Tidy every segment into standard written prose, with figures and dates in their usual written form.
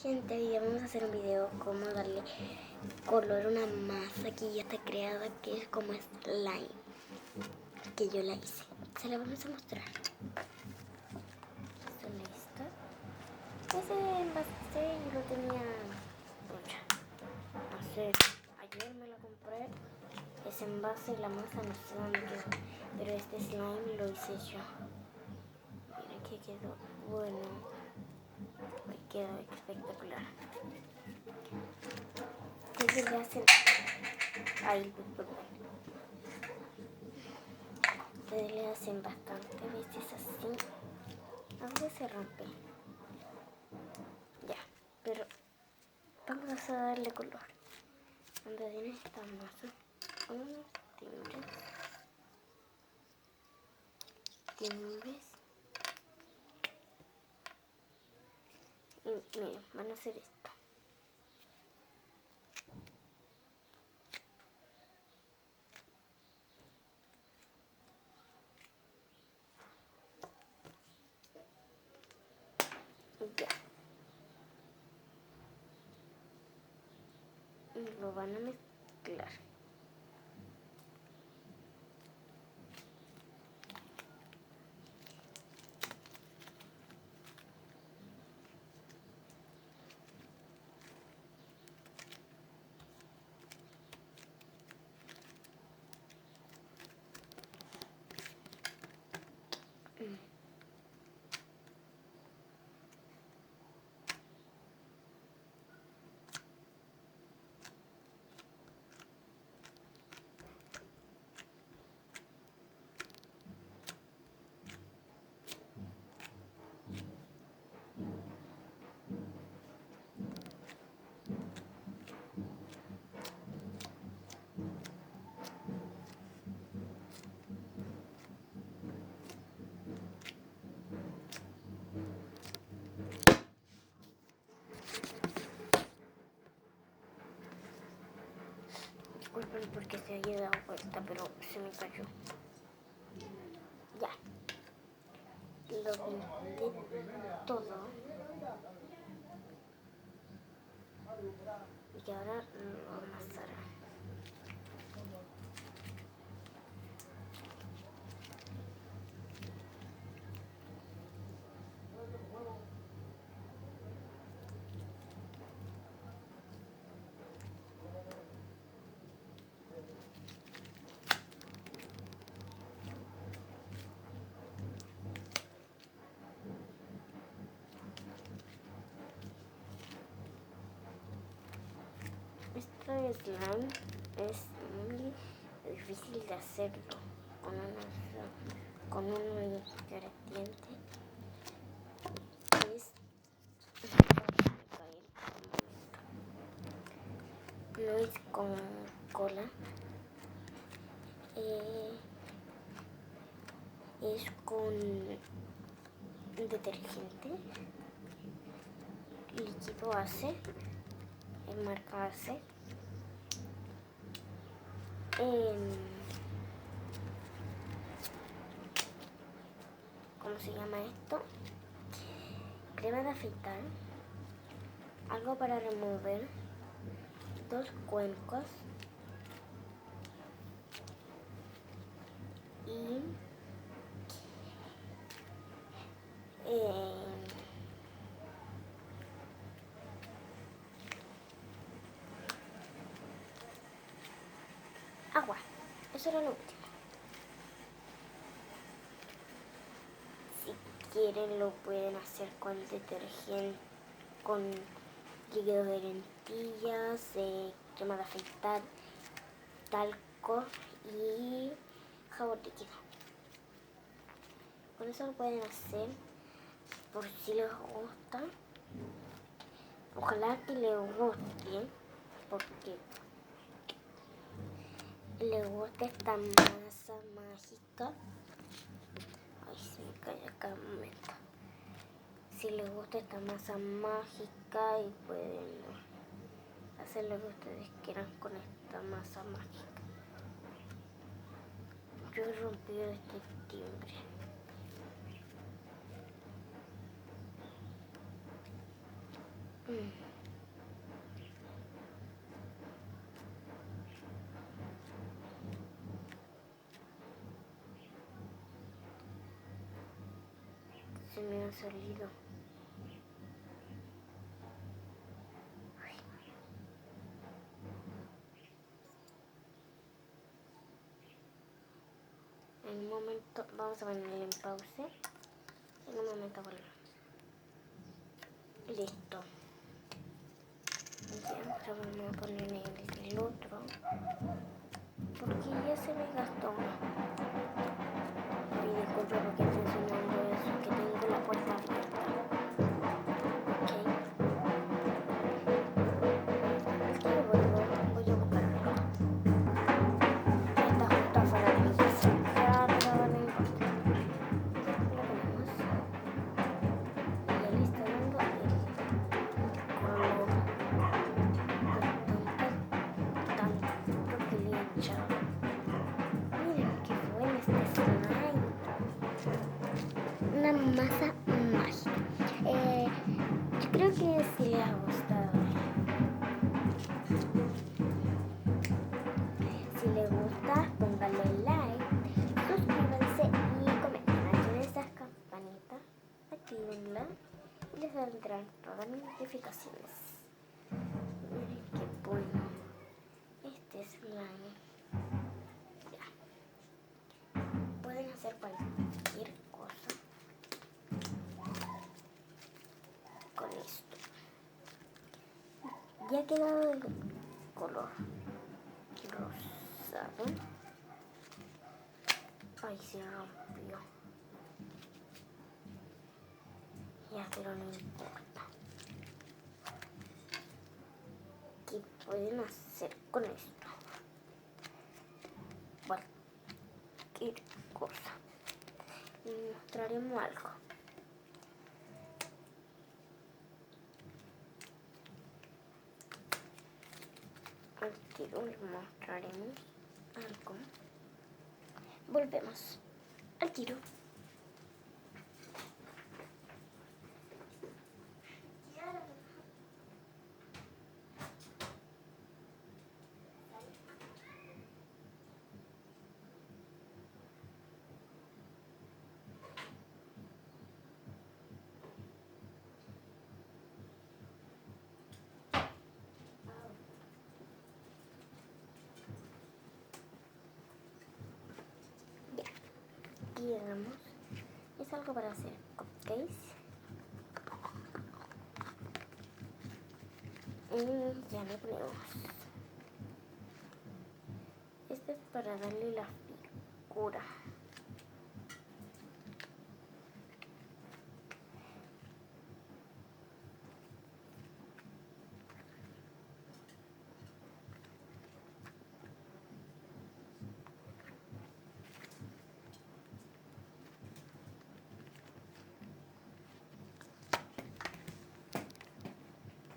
Gente, hoy vamos a hacer un video cómo darle color a una masa que ya está creada, que es como slime, que yo la hice. Se la vamos a mostrar. ¿Está lista? Ese envase yo lo tenía, hace ayer me lo compré. Ese envase y la masa no sé dónde quedó, pero este slime lo hice yo. Miren que quedó bueno. Me quedó espectacular. Entonces le hacen ahí, ustedes le hacen bastante veces así. A veces se rompe. Ya, pero vamos a darle color. Donde viene esta masa, unos timbres. Y miren, van a hacer esto. Ya. Y lo van a mezclar. Disculpen porque se haya dado vuelta, pero se me cayó. Ya. Lo pinté todo. Y ahora lo amasaré. Este slime es muy difícil de hacerlo con un ingrediente. Es no es con cola, es con detergente, líquido Ace, marca Ace. ¿Cómo se llama esto? Crema de afeitar, algo para remover, 2 cuencos y agua. Eso era lo último. Si quieren lo pueden hacer con detergente, con líquido de lentillas, crema de afeitar, talco y jabón líquido. Con eso lo pueden hacer por si les gusta. Ojalá que les guste, porque les gusta esta masa mágica. Ay, se me cae acá un momento. Si les gusta esta masa mágica y pueden hacer lo que ustedes quieran con esta masa mágica. Yo he rompido este timbre. Se me ha salido. En un momento, vamos a ponerle en pause. En un momento vuelvo. Listo. Ya, ahora vamos a poner el otro. Porque ya se me gastó uno. Y disculpe porque estoy enseñando eso, que tengo la puerta abierta. Ok. Y vuelvo, voy a buscar algo. Está justo afuera de mi casa. Pero no importa. Lo ponemos. Y ya le está dando el color. Tanto que le he echado. Miren qué bueno este slime. Una masa mágica. Yo creo que sí les ha gustado. Si les gusta, pónganle like, suscríbanse y comenten. Activen estas campanitas, actívenla y les saldrán todas las notificaciones. Miren qué bueno. Este slime. Ya. Pueden hacer cualquier cosa con esto. Ya ha quedado el color rosado. Ay, se rompió. Ya, pero no importa. ¿Qué pueden hacer con esto? Cualquier cosa. Les mostraremos algo. Al tiro les mostraremos algo. Volvemos al tiro. Aquí llegamos. Es algo para hacer cupcakes. Ya le ponemos. Este es para darle la figura.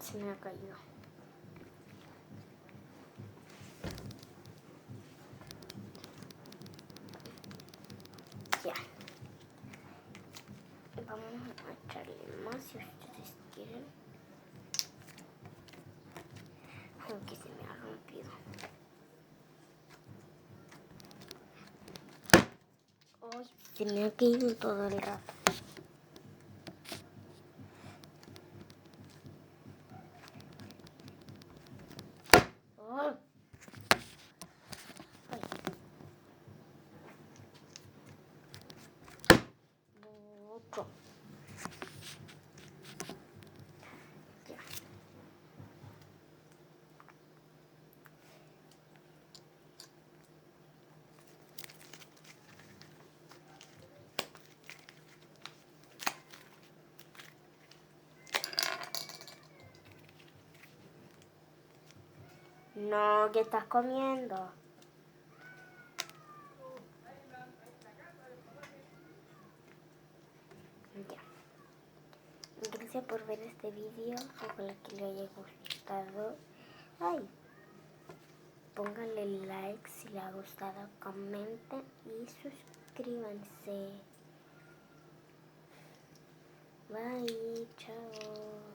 Se me ha caído. Ya. Vamos a echarle más si ustedes quieren. Aunque se me ha rompido. Ay, se me ha caído todo el rato. Ay. Otro. Ya. No, ¿qué estás comiendo? Ya. Gracias por ver este vídeo. Ojalá que le haya gustado. Ay. Pónganle like si les ha gustado. Comenten y suscríbanse. Bye. Chao.